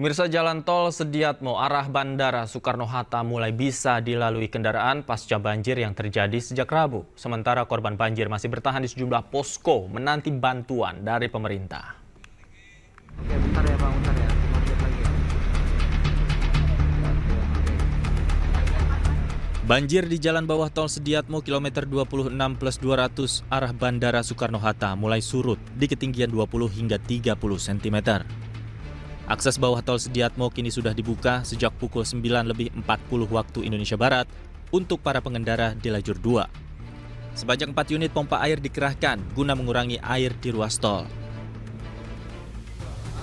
Pemirsa, jalan tol Sediatmo arah Bandara Soekarno-Hatta mulai bisa dilalui kendaraan pasca banjir yang terjadi sejak Rabu. Sementara korban banjir masih bertahan di sejumlah posko menanti bantuan dari pemerintah. Oke, bentar ya Bang, bentar ya. Mampir lagi. Banjir di jalan bawah tol Sediatmo kilometer 26+200 arah Bandara Soekarno-Hatta mulai surut di ketinggian 20 hingga 30 cm. Akses bawah tol Sediatmo kini sudah dibuka sejak pukul 9:40 waktu Indonesia Barat untuk para pengendara di lajur 2. Sebanyak 4 unit pompa air dikerahkan guna mengurangi air di ruas tol.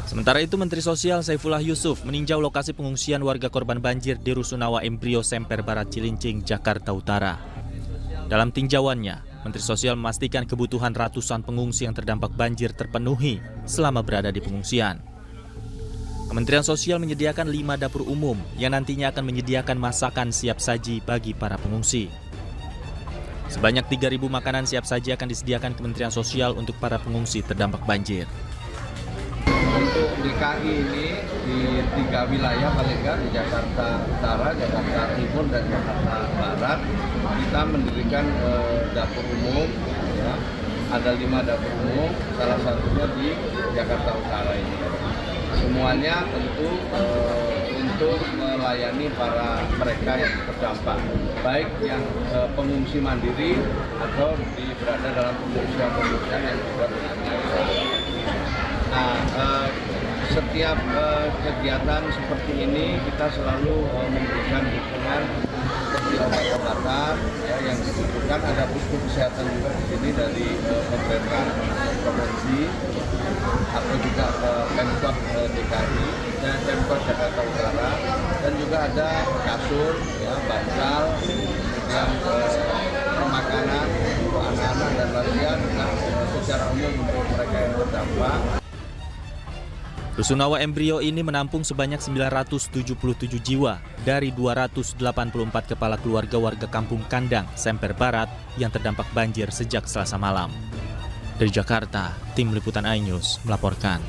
Sementara itu, Menteri Sosial Saifullah Yusuf meninjau lokasi pengungsian warga korban banjir di Rusunawa Embrio Semper Barat Cilincing, Jakarta Utara. Dalam tinjauannya, Menteri Sosial memastikan kebutuhan ratusan pengungsi yang terdampak banjir terpenuhi selama berada di pengungsian. Kementerian Sosial menyediakan 5 dapur umum yang nantinya akan menyediakan masakan siap saji bagi para pengungsi. Sebanyak 3.000 makanan siap saji akan disediakan Kementerian Sosial untuk para pengungsi terdampak banjir. Untuk DKI ini di 3 wilayah paling nggak, di Jakarta Utara, Jakarta Timur, dan Jakarta Barat, kita mendirikan dapur umum. Ya. Ada 5 dapur umum, salah satunya di Jakarta Utara ini. Semuanya tentu untuk melayani para mereka yang terdampak, baik yang pengungsi mandiri atau berada dalam pengungsian yang juga berada. Nah, setiap kegiatan seperti ini kita selalu memberikan dukungan seperti obat-obatan ya, yang dibutuhkan. Ada posko kesehatan juga di sini dari pemerintah provinsi atau juga Pemkot DKI dan Pemkot Jakarta Utara, dan juga ada kasur, ya, bantal, yang makanan untuk anak-anak dan lansia secara umum untuk mereka yang terdampak. Rusunawa Embrio ini menampung sebanyak 977 jiwa dari 284 kepala keluarga warga Kampung Kandang, Semper Barat yang terdampak banjir sejak Selasa malam. Dari Jakarta, tim liputan iNews melaporkan.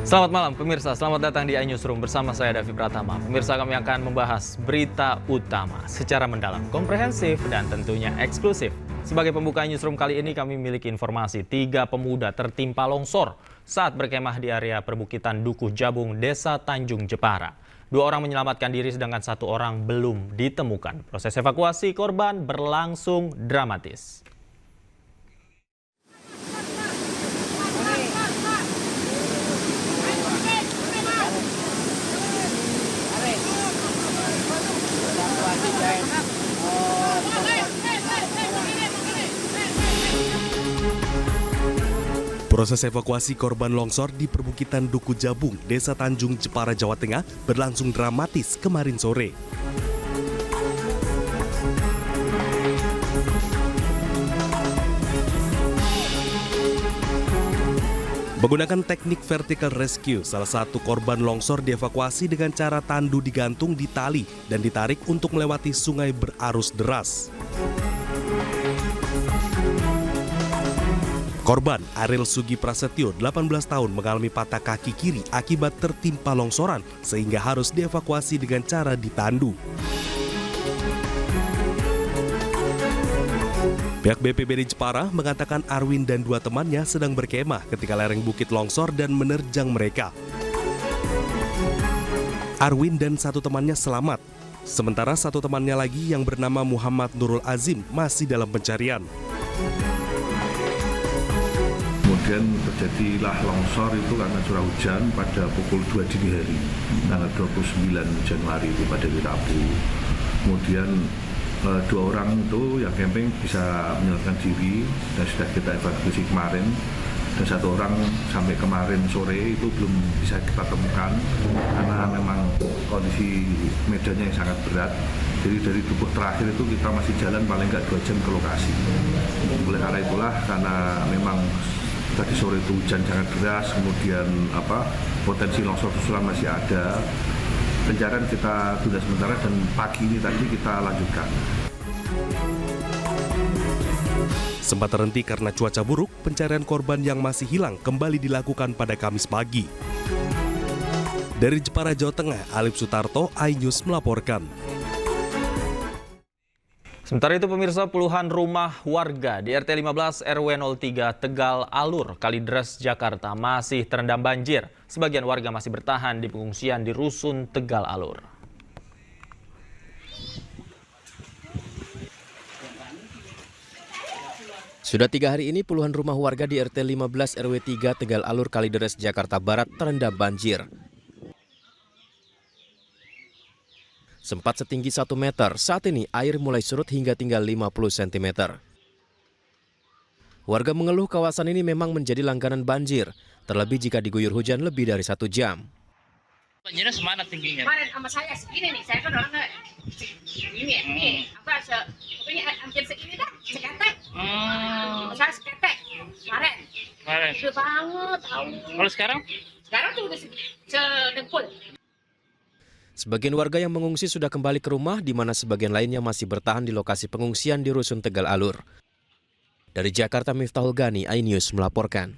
Selamat malam pemirsa, selamat datang di iNewsroom bersama saya Davi Pratama. Pemirsa, kami akan membahas berita utama secara mendalam, komprehensif, dan tentunya eksklusif. Sebagai pembuka Newsroom kali ini kami memiliki informasi 3 pemuda tertimpa longsor saat berkemah di area perbukitan Dukuh Jabung, Desa Tanjung Jepara. 2 orang menyelamatkan diri sedangkan 1 orang belum ditemukan. Proses evakuasi korban berlangsung dramatis. Proses evakuasi korban longsor di perbukitan Dukuh Jabung, Desa Tanjung Jepara, Jawa Tengah berlangsung dramatis kemarin sore. Menggunakan teknik vertical rescue, salah satu korban longsor dievakuasi dengan cara tandu digantung di tali dan ditarik untuk melewati sungai berarus deras. Korban Ariel Sugi Prasetyo, 18 tahun, mengalami patah kaki kiri akibat tertimpa longsoran sehingga harus dievakuasi dengan cara ditandu. Pihak BPBD Jepara mengatakan Arwin dan 2 temannya sedang berkemah ketika lereng bukit longsor dan menerjang mereka. Arwin dan 1 temannya selamat, sementara 1 temannya lagi yang bernama Muhammad Nurul Azim masih dalam pencarian. Kemudian terjadilah longsor itu karena curah hujan pada pukul 2 dini hari, tanggal 29 Januari itu pada hari Rabu. Kemudian 2 orang itu yang camping bisa menyelamatkan diri dan sudah kita evakuasi kemarin. Dan 1 orang sampai kemarin sore itu belum bisa kita temukan karena memang kondisi medannya yang sangat berat. Jadi dari Dukuh terakhir itu kita masih jalan paling nggak 2 jam ke lokasi. Oleh karena itulah, karena memang tadi sore itu hujan sangat deras, kemudian potensi longsor susulan masih ada. Pencarian kita tunda sementara dan pagi ini tadi kita lanjutkan. Sempat terhenti karena cuaca buruk, pencarian korban yang masih hilang kembali dilakukan pada Kamis pagi. Dari Jepara, Jawa Tengah, Alip Sutarto, iNews melaporkan. Sementara itu pemirsa, puluhan rumah warga di RT 15 RW 03 Tegal Alur, Kalideres, Jakarta masih terendam banjir. Sebagian warga masih bertahan di pengungsian di Rusun Tegal Alur. Sudah 3 hari ini puluhan rumah warga di RT 15 RW 3 Tegal Alur, Kalideres, Jakarta Barat terendam banjir. Sempat setinggi 1 meter, saat ini air mulai surut hingga tinggal 50 cm. Warga mengeluh kawasan ini memang menjadi langganan banjir, terlebih jika diguyur hujan lebih dari 1 jam. Banjirnya semana tingginya? Kemarin sama saya segini nih, saya kan orangnya ini, pokoknya hampir segini dah, seketek. Saya seketek, kemarin. Gede banget. Kalau sekarang? Sekarang tuh udah sedengkul. Sebagian warga yang mengungsi sudah kembali ke rumah, di mana sebagian lainnya masih bertahan di lokasi pengungsian di Rusun Tegal Alur. Dari Jakarta, Miftahul Gani, iNews melaporkan.